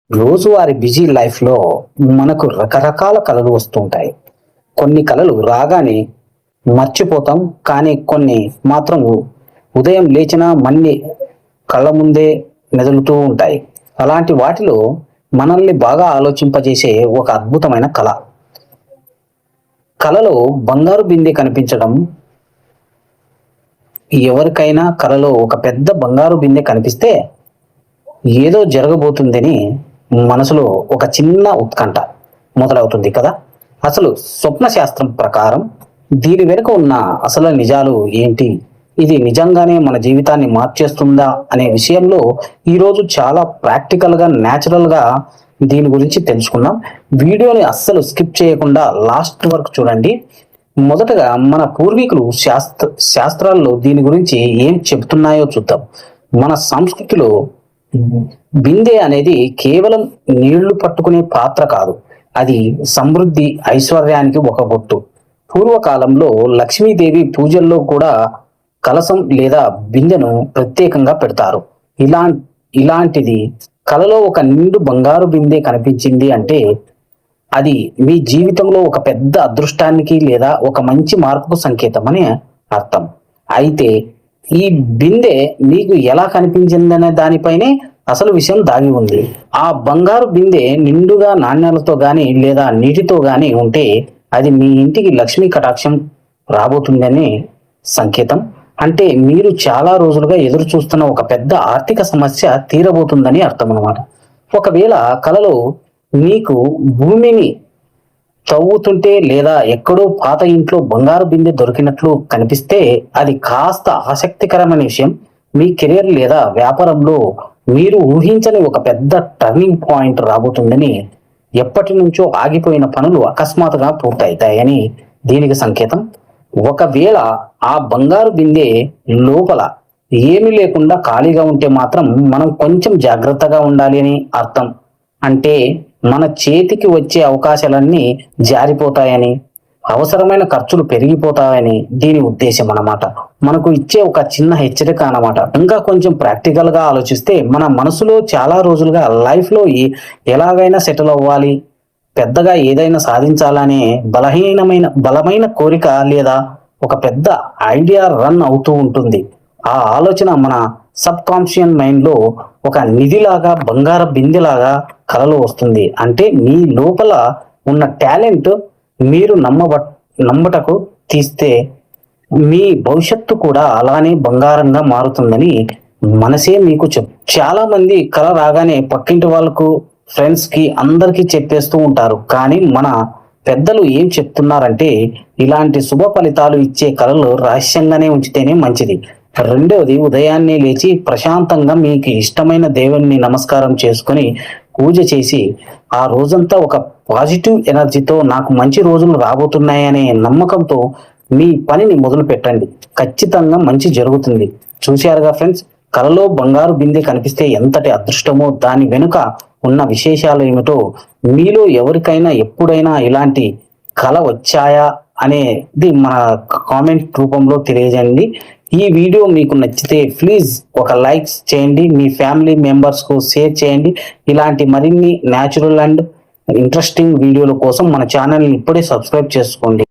రోజువారి బిజీ లైఫ్లో మనకు రకరకాల కళలు వస్తుంటాయి. కొన్ని కళలు రాగానే మర్చిపోతాం, కానీ కొన్ని మాత్రం ఉదయం లేచినా మళ్ళీ కళ్ళ ముందే మెదులుతూ ఉంటాయి. అలాంటి వాటిలో మనల్ని బాగా ఆలోచింపజేసే ఒక అద్భుతమైన కళ. కళలో బంగారు బిందె కనిపించడం. ఎవరికైనా కళలో ఒక పెద్ద బంగారు బిందె కనిపిస్తే ఏదో జరగబోతుందని మనసులో ఒక చిన్న ఉత్కంఠ మొదలవుతుంది కదా. అసలు స్వప్న శాస్త్రం ప్రకారం దీని వెనుక ఉన్న అసలు నిజాలు ఏంటి, ఇది నిజంగానే మన జీవితాన్ని మార్చేస్తుందా అనే విషయంలో ఈరోజు చాలా ప్రాక్టికల్గా న్యాచురల్గా దీని గురించి తెలుసుకుందాం. వీడియోని అస్సలు స్కిప్ చేయకుండా లాస్ట్ వరకు చూడండి. మొదటగా మన పూర్వీకులు శాస్త్రాల్లో దీని గురించి ఏం చెబుతున్నాయో చూద్దాం. మన సంస్కృతిలో బిందె అనేది కేవలం నీళ్లు పట్టుకునే పాత్ర కాదు, అది సమృద్ధి ఐశ్వర్యానికి ఒక గుర్తు. పూర్వకాలంలో లక్ష్మీదేవి పూజల్లో కూడా కలశం లేదా బిందెను ప్రత్యేకంగా పెడతారు. ఇలాంటిది కలలో ఒక నిండు బంగారు బిందె కనిపించింది అంటే అది మీ జీవితంలో ఒక పెద్ద అదృష్టానికి లేదా ఒక మంచి మార్పుకు సంకేతం అని అర్థం. అయితే ఈ బిందె మీకు ఎలా కనిపించిందనే దానిపైనే అసలు విషయం దాగి ఉంది. ఆ బంగారు బిందె నిండుగా నాణ్యాలతో గాని లేదా నీటితో గాని ఉంటే అది మీ ఇంటికి లక్ష్మీ కటాక్షం రాబోతుందని సంకేతం. అంటే మీరు చాలా రోజులుగా ఎదురు చూస్తున్న ఒక పెద్ద ఆర్థిక సమస్య తీరబోతుందని అర్థం అన్నమాట. ఒకవేళ కలలో మీకు భూమిని తవ్వుతుంటే లేదా ఎక్కడో పాత ఇంట్లో బంగారు బిందె దొరికినట్లు కనిపిస్తే అది కాస్త ఆసక్తికరమైన విషయం. మీ కెరీర్ లేదా వ్యాపారంలో మీరు ఊహించని ఒక పెద్ద టర్నింగ్ పాయింట్ రాబోతుందని, ఎప్పటి నుంచో ఆగిపోయిన పనులు అకస్మాత్తుగా పూర్తవుతాయని దీనికి సంకేతం. ఒకవేళ ఆ బంగారు బిందె లోపల ఏమీ లేకుండా ఖాళీగా ఉంటే మాత్రం మనం కొంచెం జాగ్రత్తగా ఉండాలి అని అర్థం. అంటే మన చేతికి వచ్చే అవకాశాలన్నీ జారిపోతాయని, అవసరమైన ఖర్చులు పెరిగిపోతాయని దీని ఉద్దేశం అన్నమాట. మనకు ఇచ్చే ఒక చిన్న హెచ్చరిక అన్నమాట. ఇంకా కొంచెం ప్రాక్టికల్ గా ఆలోచిస్తే మన మనసులో చాలా రోజులుగా లైఫ్ లో ఎలాగైనా సెటిల్ అవ్వాలి, పెద్దగా ఏదైనా సాధించాలనే బలమైన కోరిక లేదా ఒక పెద్ద ఐడియా రన్ అవుతూ ఉంటుంది. ఆ ఆలోచన మన సబ్ కాన్షియస్ మైండ్ లో ఒక నిధిలాగా, బంగార బిందెలాగా కలలో వస్తుంది. అంటే మీ లోపల ఉన్న టాలెంట్ మీరు నమ్మటకు తీస్తే మీ భవిష్యత్తు కూడా అలానే బంగారంగా మారుతుందని మనసే మీకు చాలా మంది కల రాగానే పక్కింటి వాళ్ళకు, ఫ్రెండ్స్ కి, అందరికీ చెప్పేస్తూ ఉంటారు. కానీ మన పెద్దలు ఏం చెప్తున్నారంటే ఇలాంటి శుభ ఫలితాలు ఇచ్చే కళలు రహస్యంగానే ఉంచితేనే మంచిది. రెండవది, ఉదయాన్నే లేచి ప్రశాంతంగా మీకు ఇష్టమైన దేవుణ్ణి నమస్కారం చేసుకొని పూజ చేసి ఆ రోజంతా ఒక పాజిటివ్ ఎనర్జీతో నాకు మంచి రోజులు రాబోతున్నాయనే నమ్మకంతో మీ పనిని మొదలు పెట్టండి. ఖచ్చితంగా మంచి జరుగుతుంది. చూశారుగా ఫ్రెండ్స్, కలలో బంగారు బిందె కనిపిస్తే ఎంతటి అదృష్టమో దాని వెనుక ఉన్న విశేషాలు ఏమిటో మీలో ఎవరికైనా ఎప్పుడైనా ఇలాంటి కళ వచ్చాయా అనేది మన కామెంట్ రూపంలో తెలియజేయండి. ఈ వీడియో మీకు నచ్చితే ప్లీజ్ ఒక లైక్స్ చేయండి, మీ ఫ్యామిలీ మెంబర్స్ కు షేర్ చేయండి. ఇలాంటి మరిన్ని న్యాచురల్ అండ్ ఇంట్రెస్టింగ్ వీడియోల కోసం మన ఛానల్ని ఇప్పుడే సబ్స్క్రైబ్ చేసుకోండి.